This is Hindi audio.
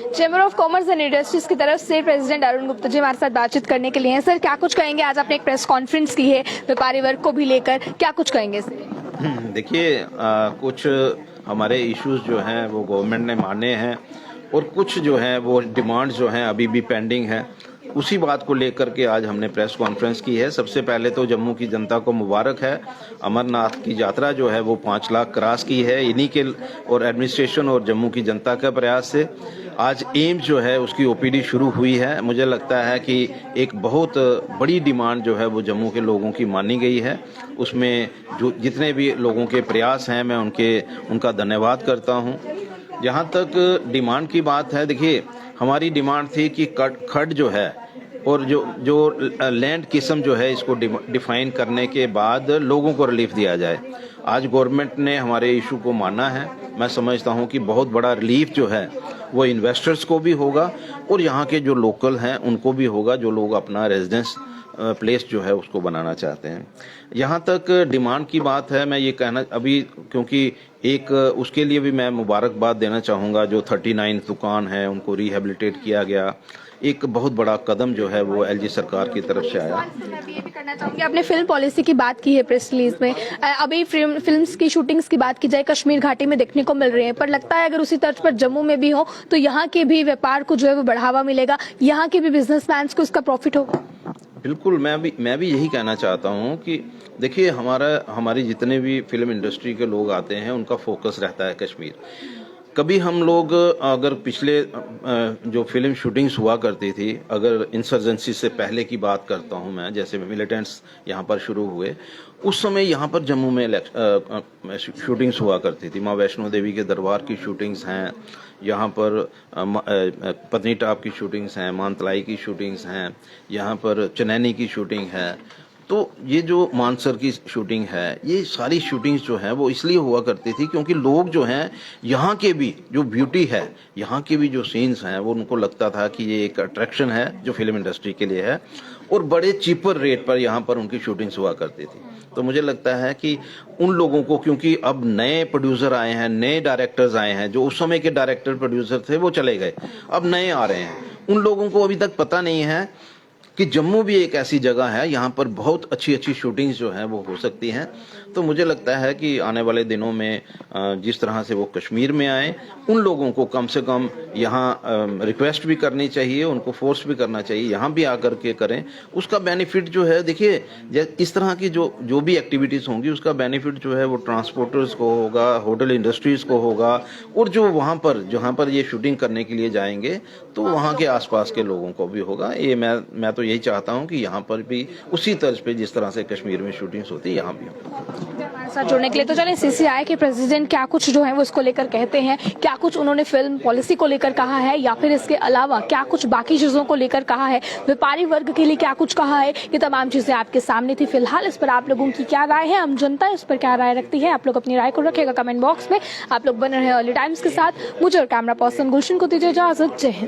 Chamber of commerce and industries की तरफ से प्रेसिडेंट अरुण गुप्ता जी हमारे साथ बातचीत करने के लिए हैं। सर, क्या कुछ कहेंगे? आज आपने एक प्रेस कॉन्फ्रेंस की है व्यापारी वर्ग को भी लेकर, क्या कुछ कहेंगे सर? देखिए, कुछ हमारे इश्यूज जो हैं वो गवर्नमेंट ने माने हैं और कुछ जो हैं वो डिमांड्स जो हैं अभी भी पेंडिंग है। उसी बात को लेकर के आज हमने प्रेस कॉन्फ्रेंस की है। सबसे पहले तो जम्मू की जनता को मुबारक है। अमरनाथ की यात्रा जो है वो 5 लाख क्रॉस की है। इन्हीं के और एडमिनिस्ट्रेशन और जम्मू की जनता के प्रयास से आज एम्स जो है उसकी ओपीडी शुरू हुई है। मुझे लगता है कि एक बहुत बड़ी डिमांड जो है वो जम्मू के लोगों की मानी गई है। उसमें जो जितने भी लोगों के प्रयास हैं मैं उनका धन्यवाद करता हूँ। जहाँ तक डिमांड की बात है, देखिए हमारी डिमांड थी कि खड जो है और जो लैंड किस्म जो है इसको डिफाइन करने के बाद लोगों को रिलीफ दिया जाए। आज गवर्नमेंट ने हमारे इशू को माना है। मैं समझता हूं कि बहुत बड़ा रिलीफ जो है वो इन्वेस्टर्स को भी होगा और यहाँ के जो लोकल हैं उनको भी होगा, जो लोग अपना रेजिडेंस प्लेस जो है उसको बनाना चाहते हैं। यहाँ तक डिमांड की बात है, मैं ये कहना अभी क्योंकि एक उसके लिए भी मैं मुबारकबाद देना चाहूँगा। जो 39 दुकान है उनको रिहेबिलिटेट किया गया, एक बहुत बड़ा कदम जो है वो एलजी सरकार की तरफ से आया। मैं भी ये भी करना चाहूंगी, आपने फिल्म पॉलिसी की बात की है प्रेस रिलीज में। अभी फिल्म्स की शूटिंग्स की बात की जाए कश्मीर घाटी में देखने को मिल रही है, पर लगता है अगर उसी तर्ज पर जम्मू में भी हो तो यहाँ के भी व्यापार को जो है वो बढ़ावा मिलेगा, यहाँ के भी बिजनेसमैन को इसका प्रॉफिट होगा। बिल्कुल, मैं भी यही कहना चाहता हूँ कि देखिए हमारी जितने भी फिल्म इंडस्ट्री के लोग आते हैं उनका फोकस रहता है कश्मीर। कभी हम लोग अगर पिछले जो फिल्म शूटिंग्स हुआ करती थी, अगर इंसर्जेंसी से पहले की बात करता हूँ मैं, जैसे मिलिटेंट्स यहाँ पर शुरू हुए उस समय यहाँ पर जम्मू में शूटिंग्स हुआ करती थी। माँ वैष्णो देवी के दरबार की शूटिंग्स हैं, यहाँ पर पत्नीटॉप की शूटिंग्स हैं, मानतलाई की शूटिंग्स हैं, यहाँ पर चनैनी की शूटिंग है। तो ये जो मानसर की शूटिंग है, ये सारी शूटिंग्स जो है वो इसलिए हुआ करती थी क्योंकि लोग जो हैं यहाँ के भी जो ब्यूटी है, यहाँ के भी जो सीन्स हैं वो उनको लगता था कि ये एक अट्रैक्शन है जो फिल्म इंडस्ट्री के लिए है और बड़े चीपर रेट पर यहाँ पर उनकी शूटिंग्स हुआ करती थी। तो मुझे लगता है कि उन लोगों को, क्योंकि अब नए प्रोड्यूसर आए हैं, नए डायरेक्टर्स आए हैं, जो उस समय के डायरेक्टर प्रोड्यूसर थे वो चले गए, अब नए आ रहे हैं। उन लोगों को अभी तक पता नहीं है कि जम्मू भी एक ऐसी जगह है यहाँ पर बहुत अच्छी अच्छी शूटिंग्स जो हैं वो हो सकती हैं। तो मुझे लगता है कि आने वाले दिनों में जिस तरह से वो कश्मीर में आए, उन लोगों को कम से कम यहाँ रिक्वेस्ट भी करनी चाहिए, उनको फोर्स भी करना चाहिए, यहाँ भी आकर के करें। उसका बेनिफिट जो है, देखिए इस तरह की जो भी एक्टिविटीज़ होंगी उसका बेनिफिट जो है वो ट्रांसपोर्टर्स को होगा, होटल इंडस्ट्रीज़ को होगा और जो जहाँ पर ये शूटिंग करने के लिए जाएंगे तो वहाँ के आसपास के लोगों को भी होगा। ये मैं तो यही चाहता हूँ कि यहाँ पर भी उसी तर्ज पे जिस तरह से कश्मीर में शूटिंग्स होती है यहाँ भी हमारे साथ जुड़ने के लिए तो चलें सीसीआई के प्रेसिडेंट क्या कुछ जो है वो इसको लेकर कहते हैं, क्या कुछ उन्होंने फिल्म पॉलिसी को लेकर कहा है या फिर इसके अलावा क्या कुछ बाकी चीजों को लेकर कहा है, व्यापारी वर्ग के लिए क्या कुछ कहा है, ये तमाम चीजें आपके सामने थी। फिलहाल इस पर आप लोगों की क्या राय है, आम जनता इस पर क्या राय रखती है, आप लोग अपनी राय को रखिएगा कमेंट बॉक्स में। आप लोग बने रहे अर्ली टाइम्स के साथ। मुझे और कैमरा पर्सन गुलशन को दीजिए इजाजत। जय हिंद।